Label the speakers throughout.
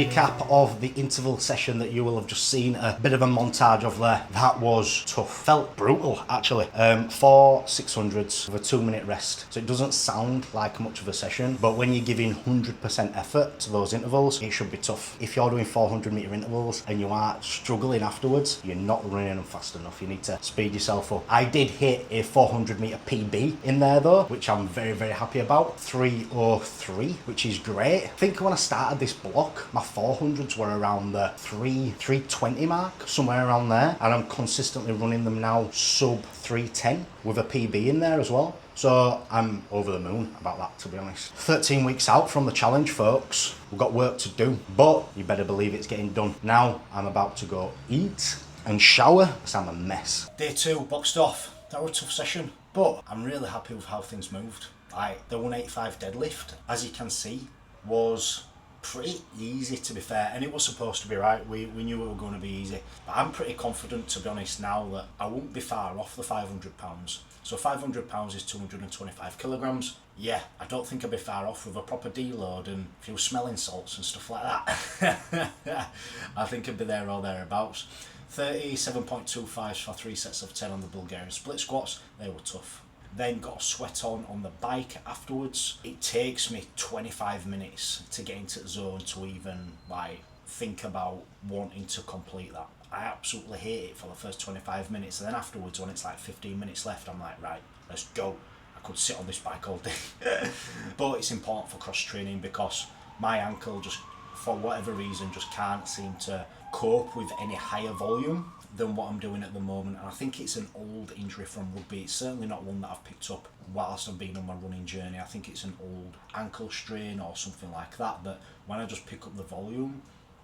Speaker 1: recap of the interval session that you will have just seen a bit of a montage of there. That was tough. Felt brutal, actually. 4 600s with a 2-minute rest. So it doesn't sound like much of a session, but when you're giving 100% effort to those intervals, it should be tough. If you're doing 400-meter intervals and you are struggling afterwards, you're not running them fast enough. You need to speed yourself up. I did hit a 400-meter PB in there though, which I'm very, very happy about. 3:03, which is great. I think when I started this block, my 400s were around the 3:20 mark, somewhere around there, and I'm consistently running them now sub 3:10 with a PB in there as well. So I'm over the moon about that, to be honest. 13 weeks out from the challenge, folks. We've got work to do, but you better believe it's getting done. Now I'm about to go eat and shower because I'm a mess. Day 2 boxed off. That was a tough session, but I'm really happy with how things moved. Like the 185 deadlift, as you can see, was pretty easy, to be fair, and it was supposed to be, right? We knew it was going to be easy, but I'm pretty confident, to be honest, now that I won't be far off the 500 pounds. So 500 pounds is 225 kilograms. Yeah, I don't think I'd be far off with a proper deload and a few smelling salts and stuff like that. I think I'd be there or thereabouts. 37.25s for 3 sets of 10 on the Bulgarian split squats. They were tough. Then got a sweat on the bike afterwards. It takes me 25 minutes to get into the zone to even like think about wanting to complete that. I absolutely hate it for the first 25 minutes, and then afterwards when it's like 15 minutes left, I'm like, right, let's go. I could sit on this bike all day. But it's important for cross training because my ankle just, for whatever reason, just can't seem to cope with any higher volume than what I'm doing at the moment, and I think it's an old injury from rugby. It's certainly not one that I've picked up whilst I've been on my running journey. I think it's an old ankle strain or something like that, that when I just pick up the volume,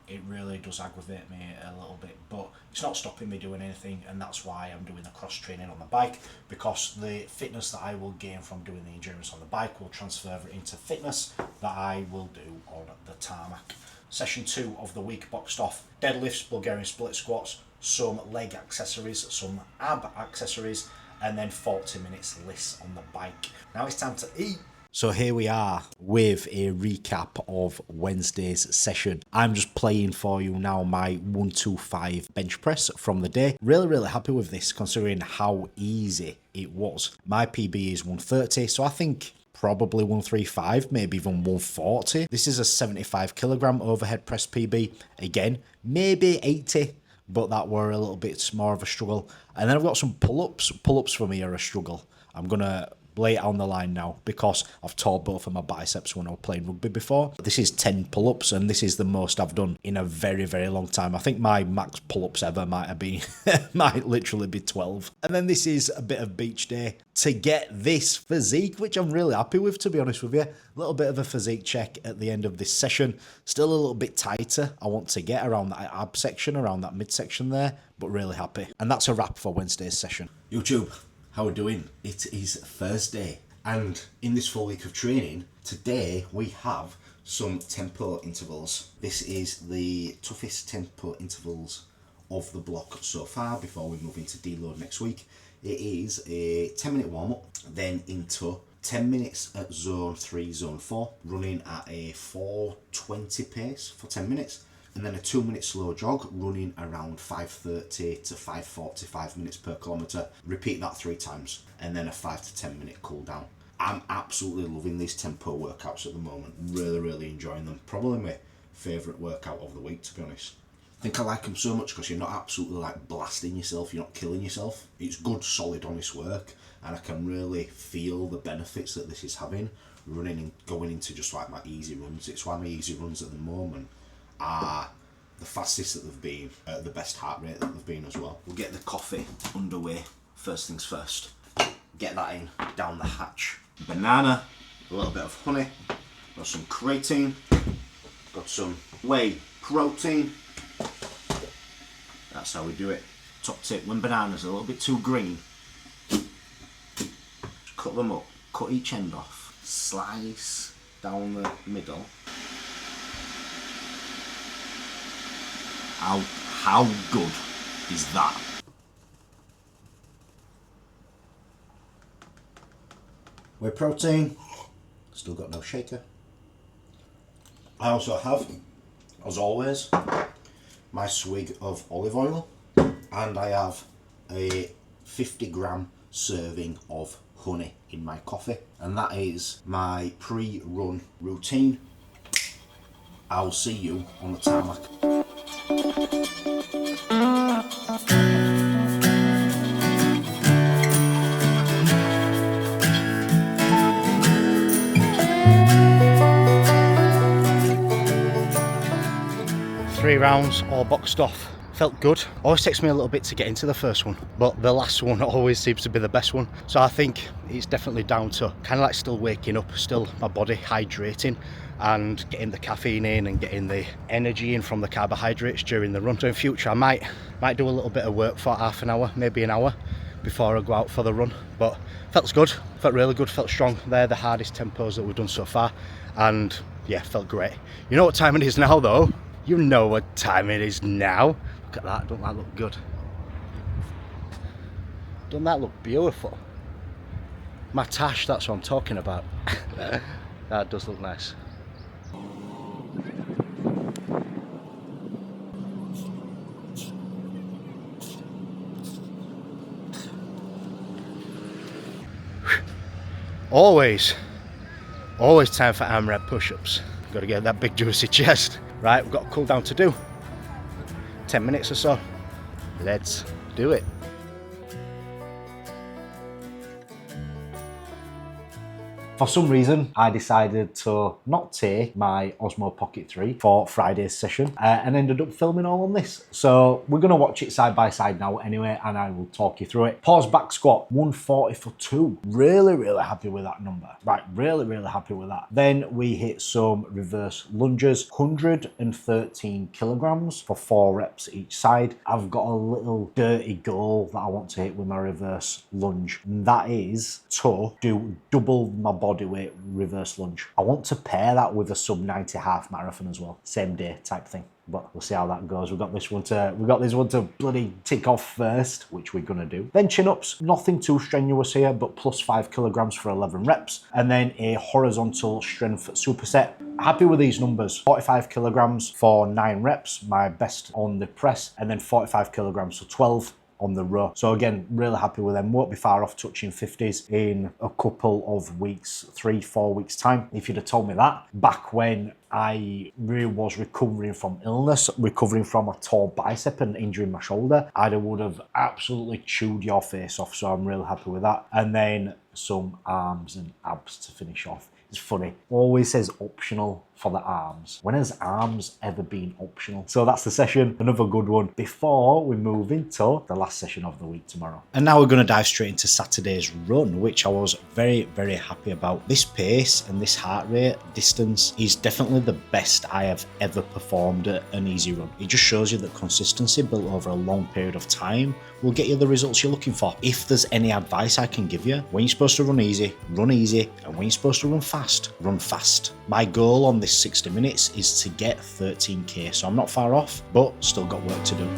Speaker 1: it really does aggravate me a little bit, but it's not stopping me doing anything, and that's why I'm doing the cross training on the bike, because the fitness that I will gain from doing the endurance on the bike will transfer into fitness that I will do on the tarmac. Session 2 of the week boxed off. Deadlifts, Bulgarian split squats, some leg accessories, some ab accessories, and then 40 minutes list on the bike. Now it's time to eat. So here we are with a recap of Wednesday's session. I'm just playing for you now my 125 bench press from the day. Really happy with this considering how easy it was. My PB is 130, so I think probably 135, maybe even 140. This is a 75 kilogram overhead press PB. Again, maybe 80, but that were a little bit more of a struggle. And then I've got some pull-ups. Pull-ups for me are a struggle. I'm going to lay it on the line now because I've tore both of my biceps when I was playing rugby before. This is 10 pull-ups, and this is the most I've done in a very long time. I think my max pull-ups ever might literally be 12. And then this is a bit of beach day to get this physique, which I'm really happy with, to be honest with you. A little bit of a physique check at the end of this session. Still a little bit tighter. I want to get around that ab section, around that midsection there, but really happy. And that's a wrap for Wednesday's session. YouTube, how are we doing? It is Thursday, and in this full week of training, today we have some tempo intervals. This is the toughest tempo intervals of the block so far before we move into deload next week. It is a 10-minute warm-up, then into 10 minutes at zone 3, zone 4, running at a 4:20 pace for 10 minutes. And then a 2-minute slow jog running around 5:30 to 5:45 minutes per kilometre. Repeat that 3 times, and then a 5 to 10 minute cool down. I'm absolutely loving these tempo workouts at the moment. Really enjoying them. Probably my favourite workout of the week, to be honest. I think I like them so much because you're not absolutely like blasting yourself, you're not killing yourself. It's good, solid, honest work, and I can really feel the benefits that this is having running and going into just like my easy runs. It's why my easy runs at the moment are the fastest that they've been, the best heart rate that they've been as well. We'll get the coffee underway first things first. Get that in, down the hatch. Banana, a little bit of honey, got some creatine, got some whey protein. That's how we do it. Top tip, when bananas are a little bit too green, just cut them up, cut each end off, slice down the middle. How good is that? Whey protein, still got no shaker. I also have as always, my swig of olive oil, and I have a 50-gram serving of honey in my coffee, and that is my pre-run routine. I'll see you on the tarmac. 3 rounds all boxed off. Felt good. Always takes me a little bit to get into the first one, but the last one always seems to be the best one. So I think it's definitely down to kind of like still waking up, still my body hydrating and getting the caffeine in and getting the energy in from the carbohydrates during the run. So in future I might do a little bit of work for half an hour, maybe an hour before I go out for the run. But felt good, felt really good, felt strong. They're the hardest tempos that we've done so far, and yeah, felt great. You know what time it is now though? You know what time it is now. Look at that, don't that look good? Doesn't that look beautiful? My tash, that's what I'm talking about. That does look nice. Always time for AMRAP push-ups. Got to get that big juicy chest. Right, we've got a cool down to do. 10 minutes or so. Let's do it. For some reason, I decided to not take my Osmo Pocket 3 for Friday's session and ended up filming all on this. So we're going to watch it side by side now anyway, and I will talk you through it. Pause back squat, 140 for 2. Really happy with that number. Right, really happy with that. Then we hit some reverse lunges, 113 kilograms for 4 reps each side. I've got a little dirty goal that I want to hit with my reverse lunge, and that is to do double my body weight reverse lunge. I want to pair that with a sub 90 half marathon as well, same day type thing. But we'll see how that goes. We've got this one to bloody tick off first, which we're gonna do. Then chin-ups, nothing too strenuous here, but plus 5 kilograms for 11 reps. And then a horizontal strength superset. Happy with these numbers. 45 kilograms for 9 reps, my best on the press, and then 45 kilograms for 12 on the row. So again, really happy with them. Won't be far off touching 50s in a couple of weeks, 3-4 weeks time. If you'd have told me that back when I really was recovering from illness, recovering from a torn bicep and injuring my shoulder, I would have absolutely chewed your face off. So I'm really happy with that. And then some arms and abs to finish off. It's funny, always says optional for the arms. When has arms ever been optional? So that's the session, another good one, before we move into the last session of the week tomorrow. And now we're going to dive straight into Saturday's run, which I was very happy about. This pace and this heart rate distance is definitely the best I have ever performed at an easy run. It just shows you that consistency built over a long period of time will get you the results you're looking for. If there's any advice I can give you, when you're supposed to run easy, and when you're supposed to run fast. My goal on this 60 minutes is to get 13k, so I'm not far off, but still got work to do.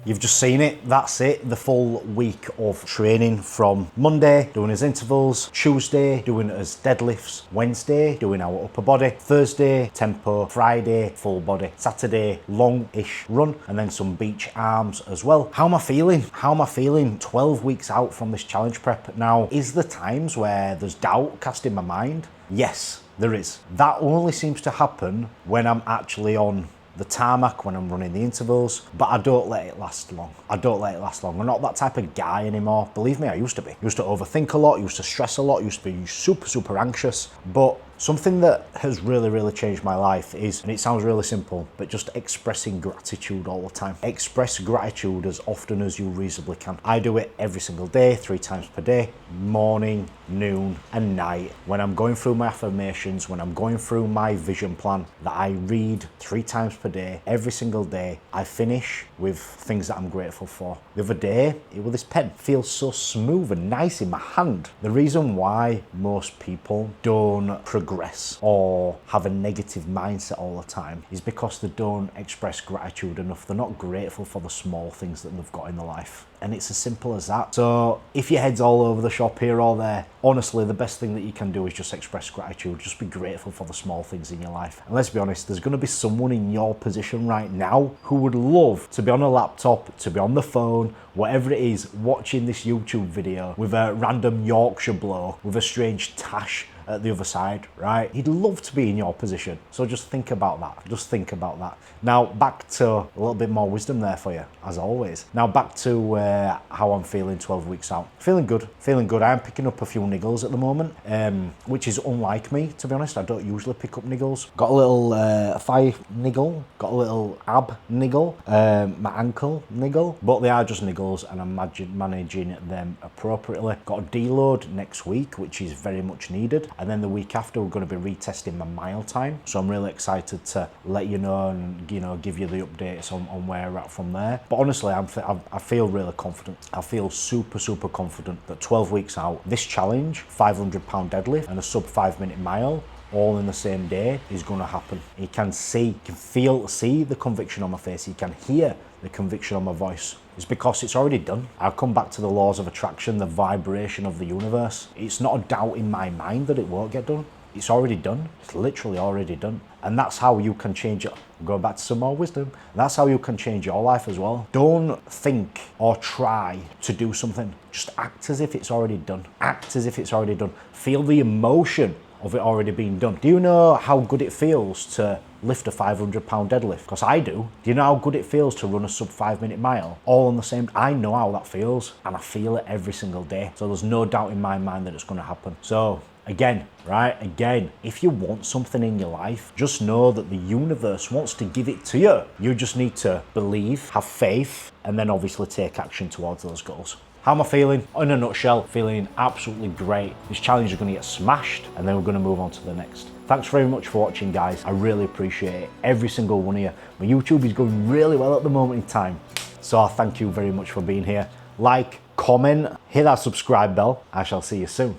Speaker 1: You've just seen it, that's it, the full week of training from Monday, doing his intervals, Tuesday, doing his deadlifts, Wednesday, doing our upper body, Thursday, tempo, Friday, full body, Saturday, long-ish run, and then some beach arms as well. How am I feeling? 12 weeks out from this challenge prep. Now, is there times where there's doubt cast in my mind? Yes, there is. That only seems to happen when I'm actually on the tarmac, when I'm running the intervals, but I don't let it last long. I'm not that type of guy anymore. Believe me, I used to be. Used to overthink a lot, used to stress a lot, used to be super anxious. But Something that has really changed my life is, and it sounds really simple, but just expressing gratitude all the time. Express gratitude as often as you reasonably can. I do it every single day, 3 times per day, morning, noon and night. When I'm going through my affirmations, when I'm going through my vision plan that I read 3 times per day, every single day, I finish with things that I'm grateful for. The other day, it was this pen. Feels so smooth and nice in my hand. The reason why most people don't progress or have a negative mindset all the time is because they don't express gratitude enough. They're not grateful for the small things that they've got in their life. And it's as simple as that. So if your head's all over the shop here or there, honestly, the best thing that you can do is just express gratitude. Just be grateful for the small things in your life. And let's be honest, there's going to be someone in your position right now who would love to be on a laptop, to be on the phone, whatever it is, watching this YouTube video with a random Yorkshire bloke with a strange tash at the other side, right? He'd love to be in your position. So just think about that. Just think about that. Now, back to a little bit more wisdom there for you, as always. Now, back to how I'm feeling 12 weeks out. Feeling good, feeling good. I am picking up a few niggles at the moment, which is unlike me, to be honest. I don't usually pick up niggles. Got a little thigh niggle, got a little ab niggle, my ankle niggle, but they are just niggles and I'm managing them appropriately. Got a deload next week, which is very much needed. And then the week after, we're going to be retesting my mile time. So I'm really excited to let you know and, you know, give you the updates on where we're at from there. But honestly, I feel really confident. I feel super confident that 12 weeks out, this challenge, 500 pound deadlift and a sub 5-minute mile, all in the same day, is going to happen. You can see, you can feel, see the conviction on my face. You can hear the conviction on my voice. It's because it's already done. I'll come back to the laws of attraction, the vibration of the universe. It's not a doubt in my mind that it won't get done. It's already done. It's literally already done. And that's how you can change it. Go back to some more wisdom. That's how you can change your life as well. Don't think or try to do something. Just act as if it's already done. Act as if it's already done. Feel the emotion of it already being done. Do you know how good it feels to lift a 500 pound deadlift? Because I do. Do you know how good it feels to run a sub 5-minute mile? All on the same, I know how that feels and I feel it every single day. So there's no doubt in my mind that it's going to happen. So again, if you want something in your life, just know that the universe wants to give it to you. You just need to believe, have faith, and then obviously take action towards those goals. How am I feeling? In a nutshell, feeling absolutely great. This challenge is going to get smashed and then we're going to move on to the next. Thanks very much for watching, guys. I really appreciate it. Every single one of you. My YouTube is going really well at the moment in time. So I thank you very much for being here. Like, comment, hit that subscribe bell. I shall see you soon.